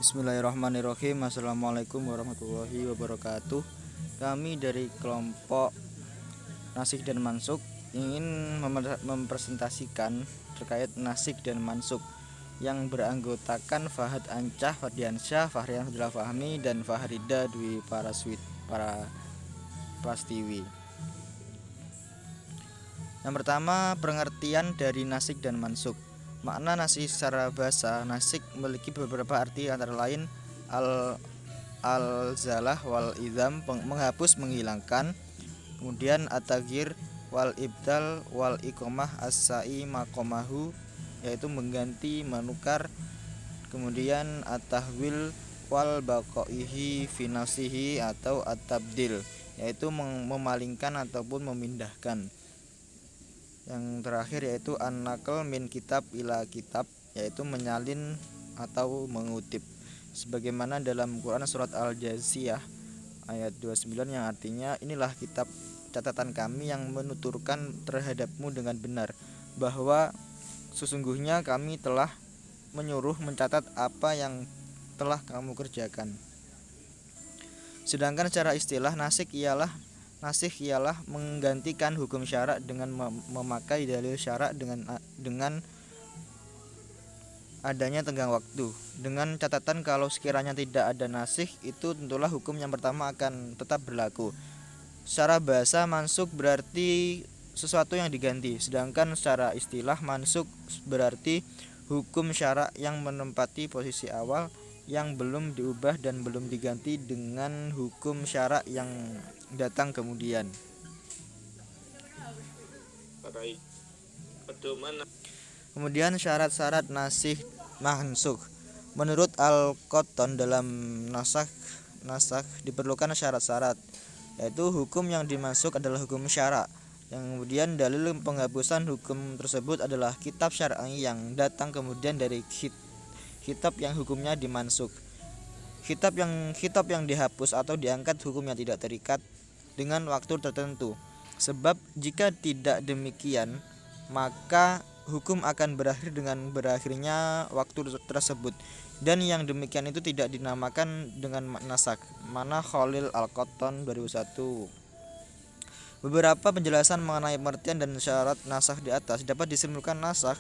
Bismillahirrahmanirrahim. Assalamualaikum warahmatullahi wabarakatuh. Kami dari kelompok Nasik dan Mansuk ingin mempresentasikan terkait Nasik dan Mansuk yang beranggotakan Fahad Ancah, Fardiansyah, Fahrian Fadila Fahmi, dan Fahrida Dwi para Prastiwi. Yang pertama, pengertian dari Nasik dan Mansuk. Makna nasik secara bahasa, nasik memiliki beberapa arti antara lain al-zalah wal idham, menghapus, menghilangkan. Kemudian at-taghyir wal ibdal wal iqamah as-sa'i maqamahu, yaitu mengganti, menukar. Kemudian at-tahwil wal baqaihi fi nafsihi atau at-tabdil, yaitu memalingkan ataupun memindahkan. Yang terakhir yaitu an-naql min kitab ila kitab, yaitu menyalin atau mengutip, sebagaimana dalam Quran surat Al-Jathiyah ayat 29 yang artinya, inilah kitab catatan kami yang menuturkan terhadapmu dengan benar, bahwa sesungguhnya kami telah menyuruh mencatat apa yang telah kamu kerjakan. Sedangkan secara istilah nasik ialah menggantikan hukum syarak dengan memakai dalil syarak dengan adanya tenggang waktu, dengan catatan kalau sekiranya tidak ada nasih, itu tentulah hukum yang pertama akan tetap berlaku. Secara bahasa mansuk berarti sesuatu yang diganti, sedangkan secara istilah mansuk berarti hukum syarak yang menempati posisi awal, yang belum diubah dan belum diganti dengan hukum syarak yang datang kemudian. Kemudian syarat-syarat nasih mansukh. Menurut Al-Qotton, dalam nasakh diperlukan syarat-syarat, yaitu hukum yang dimansukh adalah hukum syarak. Yang kemudian dalil penghapusan hukum tersebut adalah kitab syar'i yang datang kemudian dari kitab yang hukumnya dimansukh. Kitab yang dihapus atau diangkat hukumnya tidak terikat dengan waktu tertentu. Sebab jika tidak demikian, maka hukum akan berakhir dengan berakhirnya waktu tersebut, dan yang demikian itu tidak dinamakan dengan nasakh. Mana Khalil Al-Qotton 2001. Beberapa penjelasan mengenai pengertian dan syarat nasakh di atas dapat disimpulkan nasakh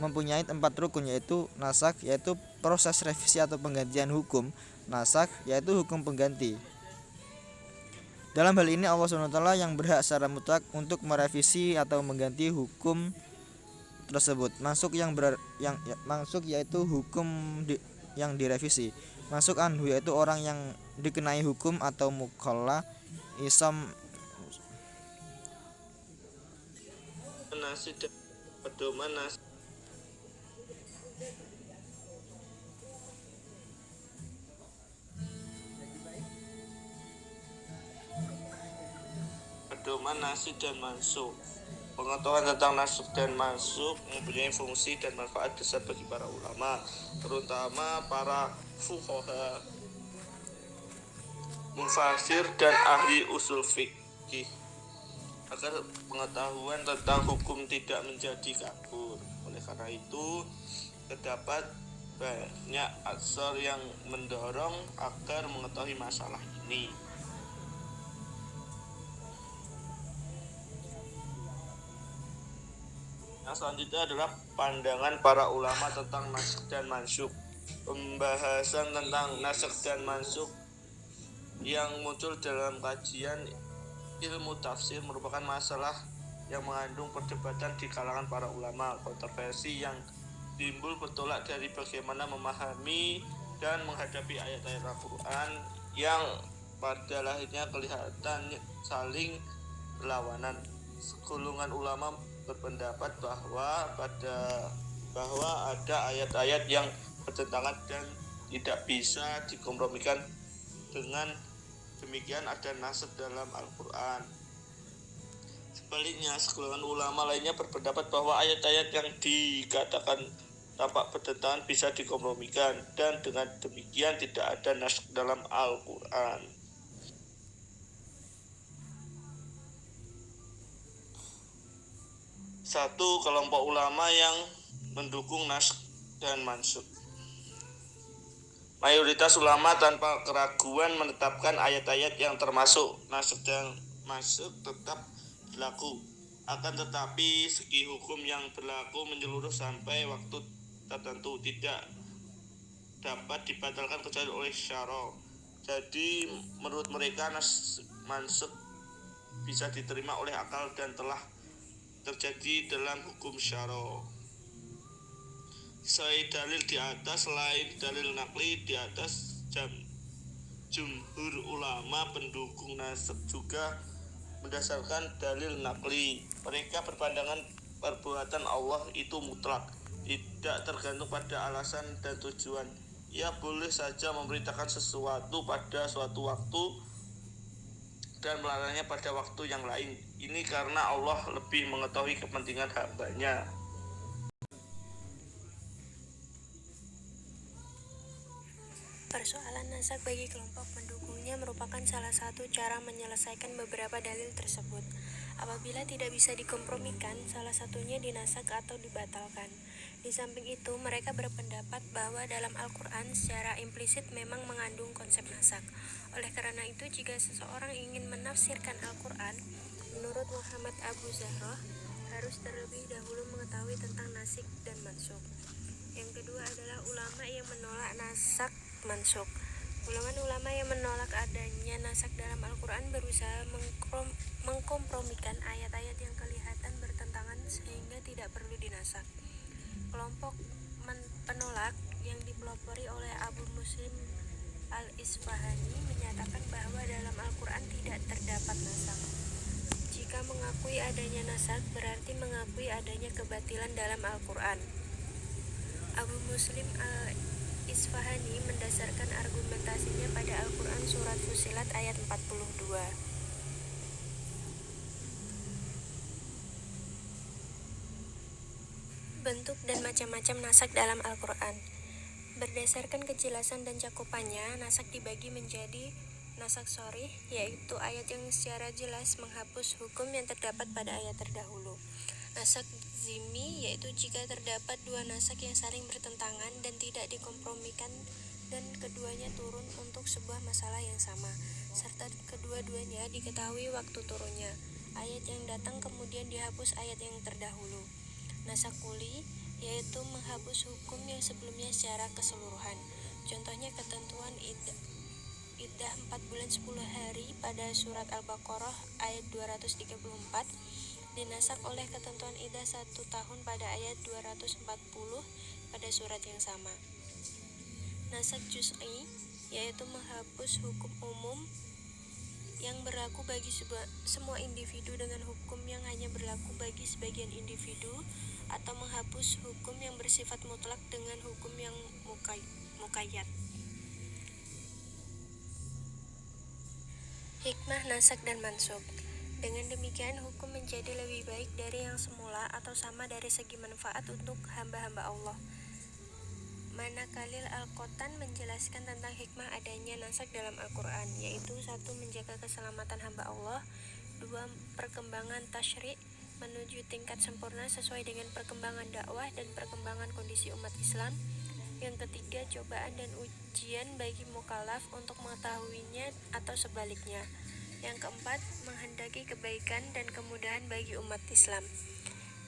mempunyai 4 rukun, yaitu nasakh yaitu proses revisi atau penggantian hukum, nasakh yaitu hukum pengganti. Dalam hal ini Allah SWT yang berhak secara mutlak untuk merevisi atau mengganti hukum tersebut. Mansuk yaitu hukum yang direvisi. Mansuk anhu yaitu orang yang dikenai hukum atau mukalla isam pedoman nasih dan mansukh. Pengetahuan tentang nasukh dan mansukh mempunyai fungsi dan manfaat besar bagi para ulama, terutama para fuqaha, mufasir, dan ahli usul fikih, agar pengetahuan tentang hukum tidak menjadi kabur. Oleh karena itu, terdapat banyak asar yang mendorong agar mengetahui masalah ini. Yang selanjutnya adalah pandangan para ulama tentang nasakh dan mansukh. Pembahasan tentang nasakh dan mansukh yang muncul dalam kajian ilmu tafsir merupakan masalah yang mengandung perdebatan di kalangan para ulama. Kontroversi yang timbul bertolak dari bagaimana memahami dan menghadapi ayat-ayat Al-Quran yang pada lahirnya kelihatan saling berlawanan. Segolongan ulama berpendapat bahwa ada ayat-ayat yang bertentangan dan tidak bisa dikompromikan. Dengan demikian ada nasakh dalam Al-Quran. Sebaliknya, segolongan ulama lainnya berpendapat bahwa ayat-ayat yang dikatakan tampak bertentangan bisa dikompromikan, dan dengan demikian tidak ada nasakh dalam Al-Quran. Satu, kelompok ulama yang mendukung nasakh dan mansukh. Mayoritas ulama tanpa keraguan menetapkan ayat-ayat yang termasuk nasikh dan mansukh tetap berlaku. Akan tetapi segi hukum yang berlaku menyeluruh sampai waktu tertentu, tidak dapat dibatalkan kecuali oleh syara. Jadi menurut mereka nasikh mansukh bisa diterima oleh akal dan telah terjadi dalam hukum syara. Selain dalil di atas, selain dalil nakli di atas, jumhur ulama pendukung nasikh juga berdasarkan dalil nakli. Mereka berpandangan perbuatan Allah itu mutlak, tidak tergantung pada alasan dan tujuan. Ia boleh saja memerintahkan sesuatu pada suatu waktu dan melarangnya pada waktu yang lain. Ini karena Allah lebih mengetahui kepentingan hambanya. Persoalan naskah bagi kelompok pendukungnya merupakan salah satu cara menyelesaikan beberapa dalil tersebut. Apabila tidak bisa dikompromikan, salah satunya dinaskah atau dibatalkan. Di samping itu, mereka berpendapat bahwa dalam Al-Quran secara implisit memang mengandung konsep naskah. Oleh karena itu, jika seseorang ingin menafsirkan Al-Quran, menurut Muhammad Abu Zahroh, harus terlebih dahulu mengetahui tentang nasikh dan mansukh. Yang kedua adalah ulama yang menolak naskah mansukh. Ulama yang menolak adanya naskah dalam Al-Quran berusaha mengkompromikan ayat-ayat yang kelihatan bertentangan sehingga tidak perlu dinaskah. Kelompok penolak yang dipelopori oleh Abu Muslim al-Isfahani menyatakan bahwa dalam Al-Quran tidak terdapat naskah. Jika mengakui adanya naskah berarti mengakui adanya kebatilan dalam Al-Quran. Abu Muslim al-Isfahani mendasarkan argumentasinya pada Al-Quran surat Fussilat ayat 42. Bentuk dan macam-macam naskah dalam Al-Quran. Berdasarkan kejelasan dan cakupannya, naskah dibagi menjadi naskah sharih, yaitu ayat yang secara jelas menghapus hukum yang terdapat pada ayat terdahulu. Naskah zimmi, yaitu jika terdapat dua naskah yang saling bertentangan dan tidak dikompromikan dan keduanya turun untuk sebuah masalah yang sama, serta kedua-duanya diketahui waktu turunnya. Ayat yang datang kemudian dihapus ayat yang terdahulu. Naskah kuli, yaitu menghapus hukum yang sebelumnya secara keseluruhan. Contohnya ketentuan iddah 4 bulan 10 hari pada surat Al-Baqarah ayat 234 dinaskah oleh ketentuan iddah 1 tahun pada ayat 240 pada surat yang sama. Naskah juz'i, yaitu menghapus hukum umum yang berlaku bagi semua individu dengan hukum yang hanya berlaku bagi sebagian individu, atau menghapus hukum yang bersifat mutlak dengan hukum yang muqayyad. Hikmah naskah dan mansukh. Dengan demikian, hukum menjadi lebih baik dari yang semula atau sama dari segi manfaat untuk hamba-hamba Allah. Manakalil Al-Qotan menjelaskan tentang hikmah adanya naskah dalam Al-Quran, yaitu 1. Menjaga keselamatan hamba Allah, 2. Perkembangan tasyri' menuju tingkat sempurna sesuai dengan perkembangan dakwah dan perkembangan kondisi umat Islam, yang ketiga cobaan dan ujian bagi mukallaf untuk mengetahuinya atau sebaliknya, yang keempat menghendaki kebaikan dan kemudahan bagi umat Islam.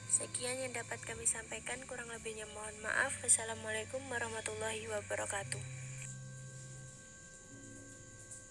Sekian yang dapat kami sampaikan, kurang lebihnya mohon maaf. Wassalamualaikum warahmatullahi wabarakatuh.